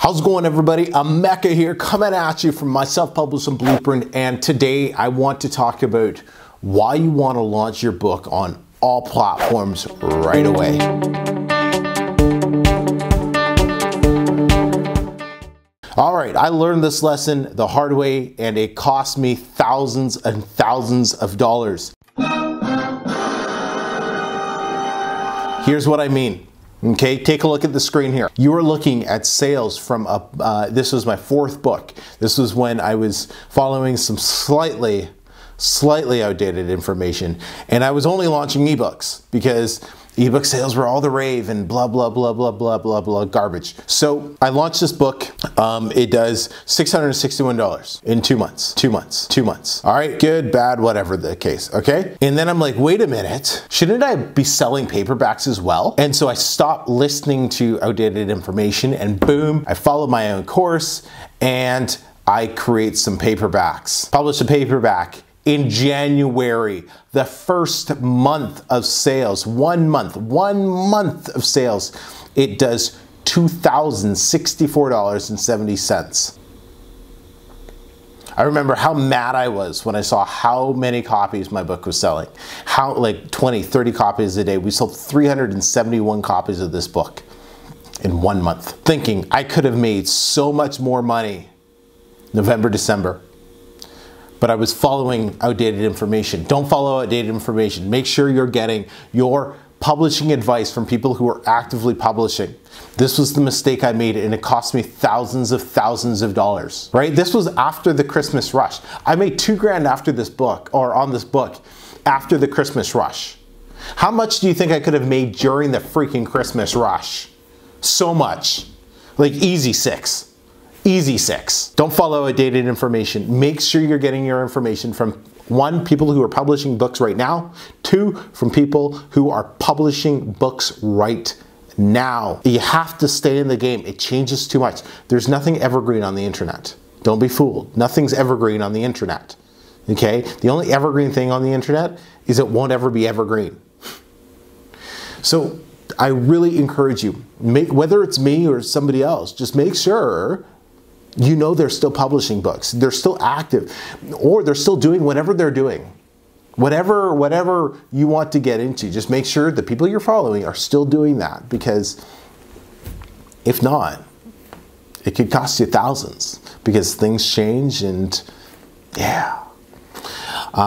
How's it going, everybody? I'm Mecca here, coming at you from my self-publishing blueprint, and today I want to talk about why you want to launch your book on all platforms right away. All right, I learned this lesson the hard way, and it cost me thousands and thousands of dollars. Here's what I mean. Okay, take a look at the screen here. You are looking at sales from this was my fourth book. This was when I was following some slightly outdated information, and I was only launching ebooks because ebook sales were all the rave and blah blah blah blah blah blah blah garbage. So I launched this book. It does $661 in 2 months. 2 months. 2 months. All right, good, bad, whatever the case. Okay, and then I'm like, wait a minute, shouldn't I be selling paperbacks as well? And so I stopped listening to outdated information, and boom, I followed my own course and I create some paperbacks. Publish a paperback in January, the first month of sales, 1 month of sales, it does $2,064.70. I remember how mad I was when I saw how many copies my book was selling. How, like 20, 30 copies a day. We sold 371 copies of this book in 1 month, thinking I could have made so much more money November, December. But I was following outdated information. Don't follow outdated information. Make sure you're getting your publishing advice from people who are actively publishing. This was the mistake I made, and it cost me thousands of dollars, right? This was after the Christmas rush. I made $2 grand after this book, or on this book, after the Christmas rush. How much do you think I could have made during the freaking Christmas rush? So much. Like easy six. Easy six. Don't follow outdated information. Make sure you're getting your information from 1, people who are publishing books right now. 2, from people who are publishing books right now. You have to stay in the game. It changes too much. There's nothing evergreen on the internet. Don't be fooled. Nothing's evergreen on the internet. Okay? The only evergreen thing on the internet is it won't ever be evergreen. So I really encourage you, whether it's me or somebody else, just make sure you know they're still publishing books, they're still active, or they're still doing whatever they're doing. Whatever you want to get into, just make sure the people you're following are still doing that, because if not, it could cost you thousands, because things change. And yeah,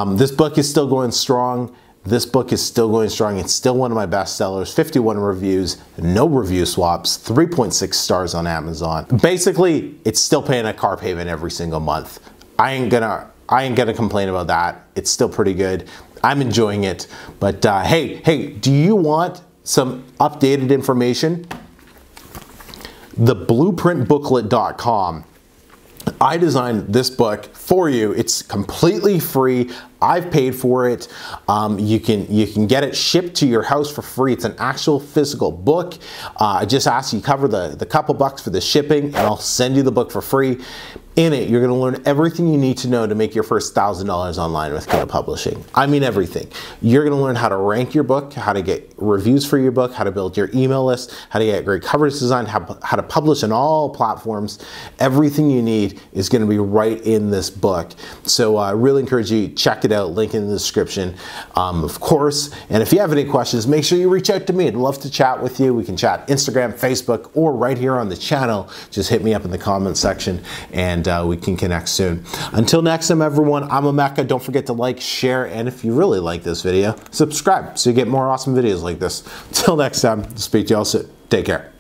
this book is still going strong. This book is still going strong. It's still one of my best sellers. 51 reviews, no review swaps, 3.6 stars on Amazon. Basically, it's still paying a car payment every single month. I ain't gonna complain about that. It's still pretty good. I'm enjoying it. But hey, do you want some updated information? Theblueprintbooklet.com. I designed this book for you. It's completely free. I've paid for it. You can get it shipped to your house for free. It's an actual physical book. I just ask you cover the couple bucks for the shipping, and I'll send you the book for free. In it, you're going to learn everything you need to know to make your first $1,000 online with Kindle publishing. I mean everything. You're going to learn how to rank your book, how to get reviews for your book, how to build your email list, how to get great cover design, how to publish on all platforms. Everything you need is going to be right in this book. So I really encourage you to check it out. Link in the description, of course. And if you have any questions, make sure you reach out to me. I'd love to chat with you. We can chat Instagram, Facebook, or right here on the channel. Just hit me up in the comment section, and we can connect soon. Until next time, everyone, I'm Mecca. Don't forget to like, share, and if you really like this video, subscribe so you get more awesome videos like this. Until next time, speak to y'all soon. Take care.